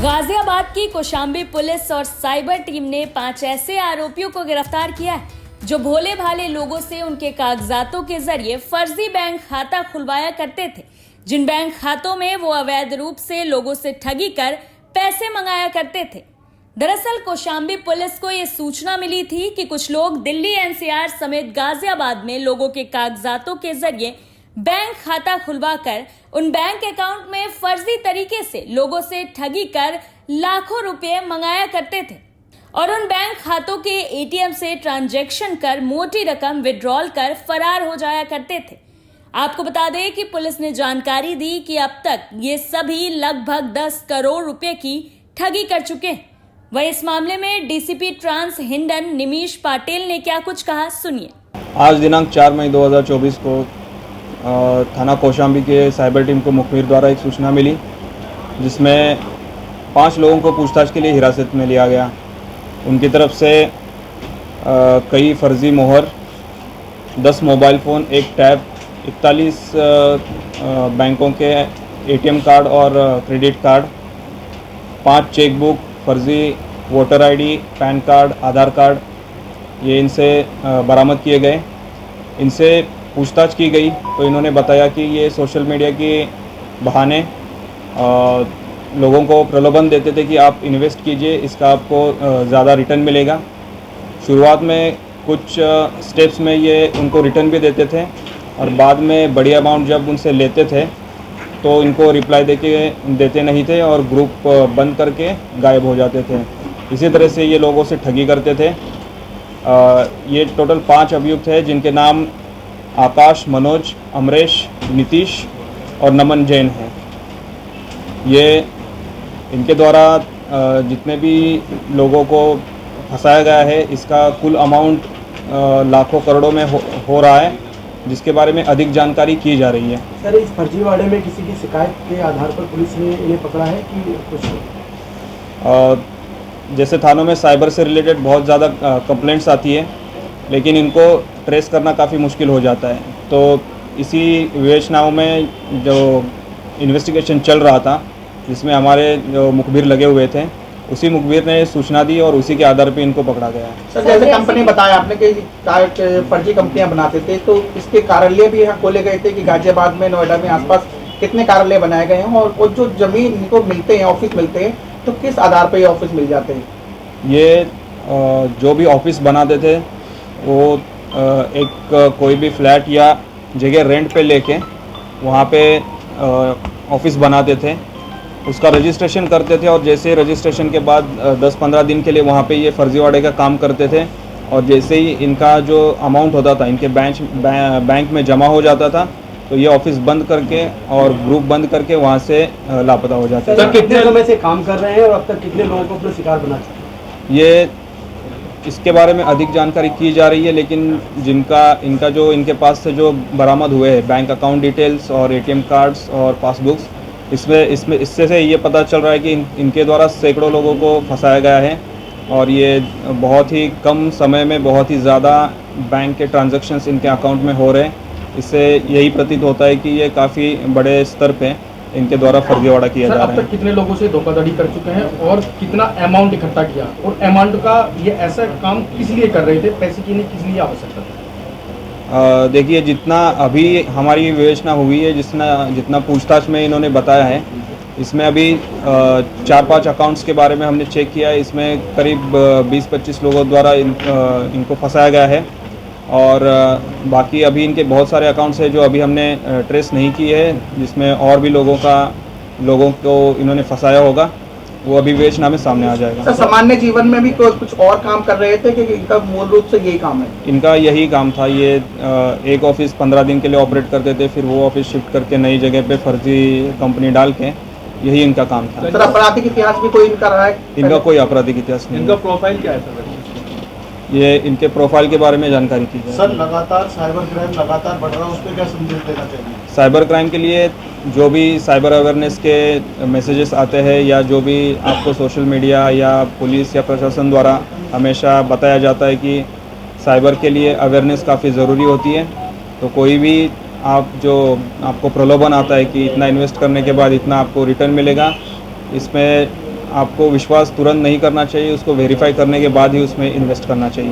गाजियाबाद की कौशाम्बी पुलिस और cyber team ने 5 ऐसे आरोपियों को गिरफ्तार किया है जो भोले भाले लोगों से उनके कागजातों के जरिए फर्जी बैंक खाता खुलवाया करते थे, जिन बैंक खातों में वो अवैध रूप से लोगों से ठगी कर पैसे मंगाया करते थे। दरअसल कौशाम्बी पुलिस को ये सूचना मिली थी कि कुछ लोग दिल्ली एनसीआर समेत गाजियाबाद में लोगों के कागजातों के जरिए बैंक खाता खुलवाकर उन बैंक अकाउंट में फर्जी तरीके से लोगों से ठगी कर लाखों रुपए मंगाया करते थे और उन बैंक खातों के एटीएम से ट्रांजैक्शन कर मोटी रकम विड्रॉल कर फरार हो जाया करते थे। आपको बता दें कि पुलिस ने जानकारी दी कि अब तक ये सभी लगभग 10 करोड़ रुपए की ठगी कर चुके हैं। वह इस मामले में डीसीपी ट्रांस हिंडन निमीश पाटिल ने क्या कुछ कहा, सुनिए। आज दिनांक 4 मई 2024 को थाना कौशाम्बी के साइबर टीम को मुखबिर द्वारा एक सूचना मिली, जिसमें 5 लोगों को पूछताछ के लिए हिरासत में लिया गया। उनकी तरफ से कई फर्जी मोहर, 10 मोबाइल फ़ोन, एक टैब, 41 बैंकों के एटीएम कार्ड और क्रेडिट कार्ड, 5 चेकबुक, फर्जी वोटर आईडी, पैन कार्ड, आधार कार्ड, ये इनसे बरामद किए गए। इनसे पूछताछ की गई तो इन्होंने बताया कि ये सोशल मीडिया के बहाने लोगों को प्रलोभन देते थे कि आप इन्वेस्ट कीजिए, इसका आपको ज़्यादा रिटर्न मिलेगा। शुरुआत में कुछ स्टेप्स में ये उनको रिटर्न भी देते थे और बाद में बड़ी अमाउंट जब उनसे लेते थे तो इनको रिप्लाई देते नहीं थे और ग्रुप बंद करके गायब हो जाते थे। इसी तरह से ये लोगों से ठगी करते थे। ये टोटल 5 अभियुक्त हैं, जिनके नाम आकाश, मनोज, अमरेश, नीतीश और नमन जैन हैं। ये इनके द्वारा जितने भी लोगों को फंसाया गया है, इसका कुल अमाउंट लाखों करोड़ों में हो रहा है, जिसके बारे में अधिक जानकारी की जा रही है। सर, इस फर्जीवाड़े में किसी की शिकायत के आधार पर पुलिस ने इन्हें पकड़ा है कि कुछ? जैसे थानों में साइबर से रिलेटेड बहुत ज़्यादा कंप्लेंट्स आती है, लेकिन इनको ट्रेस करना काफ़ी मुश्किल हो जाता है। तो इसी विवेचनाओं में जो इन्वेस्टिगेशन चल रहा था, जिसमें हमारे जो मुखबिर लगे हुए थे, उसी मुखबिर ने सूचना दी और उसी के आधार पे इनको पकड़ा गया है। सर, जैसे कंपनी बताया आपने कि फर्जी कंपनियां बनाते थे, तो इसके कार्यालय भी यहाँ खोले गए थे कि गाजियाबाद में, नोएडा में, आसपास कितने कार्यालय बनाए गए हैं और जो जमीन इनको मिलते हैं, ऑफिस मिलते हैं, तो किस आधार पर ये ऑफिस मिल जाते हैं? ये जो भी ऑफिस बनाते थे वो एक कोई भी फ्लैट या जगह रेंट पे लेके वहाँ पे ऑफिस बनाते थे, उसका रजिस्ट्रेशन करते थे और जैसे रजिस्ट्रेशन के बाद 10-15 दिन के लिए वहाँ पे ये फर्जीवाड़े का काम करते थे और जैसे ही इनका जो अमाउंट होता था इनके बैंक में जमा हो जाता था, तो ये ऑफिस बंद करके और ग्रुप बंद करके वहाँ से लापता हो जाते थे। कितने समय से काम कर रहे हैं और अब तक कितने लोगों को अपना शिकार बना चुके हैं? ये इसके बारे में अधिक जानकारी की जा रही है, लेकिन इनका जो इनके पास से जो बरामद हुए हैं बैंक अकाउंट डिटेल्स और एटीएम कार्ड्स और पासबुक्स, इससे से ये पता चल रहा है कि इनके द्वारा सैकड़ों लोगों को फंसाया गया है और ये बहुत ही कम समय में बहुत ही ज़्यादा बैंक के ट्रांजैक्शंस इनके अकाउंट में हो रहे हैं। इससे यही प्रतीत होता है कि ये काफ़ी बड़े स्तर पे इनके द्वारा फर्जीवाड़ा किया जा रहा है। अब तक कितने लोगों से धोखाधड़ी कर चुके हैं और कितना अमाउंट इकट्ठा किया, और अमाउंट का ये ऐसा काम किस लिए कर रहे थे, पैसे की किस लिए आवश्यकता थी? देखिए, जितना अभी हमारी विवेचना हुई है, जितना पूछताछ में इन्होंने बताया है, इसमें अभी 4-5 अकाउंट्स के बारे में हमने चेक किया है। इसमें करीब 20-25 लोगों द्वारा इनको फंसाया गया है और बाकी अभी इनके बहुत सारे अकाउंट्स हैं जो अभी हमने ट्रेस नहीं किए हैं, जिसमें और भी लोगों को इन्होंने फंसाया होगा, वो अभी विवेचना में सामने आ जाएगा। सर, सामान्य जीवन में भी कुछ और काम कर रहे थे कि इनका मूल रूप से यही काम है? इनका यही काम था। ये एक ऑफिस 15 दिन के लिए ऑपरेट करते थे, फिर वो ऑफिस शिफ्ट करके नई जगह पे फर्जी कंपनी डाल के, यही इनका काम था। सर, आपराधिक इतिहास भी कोई इनका रहा है? इनका कोई आपराधिक इतिहास नहीं। इनका प्रोफाइल क्या है सर? ये इनके प्रोफाइल के बारे में जानकारी की जाए। सर, लगातार साइबर क्राइम लगातार बढ़ रहा है, उस पर क्या संदेश देना चाहिए? साइबर क्राइम के लिए जो भी साइबर अवेयरनेस के मैसेजेस आते हैं या जो भी आपको सोशल मीडिया या पुलिस या प्रशासन द्वारा हमेशा बताया जाता है कि साइबर के लिए अवेयरनेस काफ़ी ज़रूरी होती है, तो कोई भी आपको प्रलोभन आता है कि इतना इन्वेस्ट करने के बाद इतना आपको रिटर्न मिलेगा, इसमें आपको विश्वास तुरंत नहीं करना चाहिए, उसको वेरीफाई करने के बाद ही उसमें इन्वेस्ट करना चाहिए।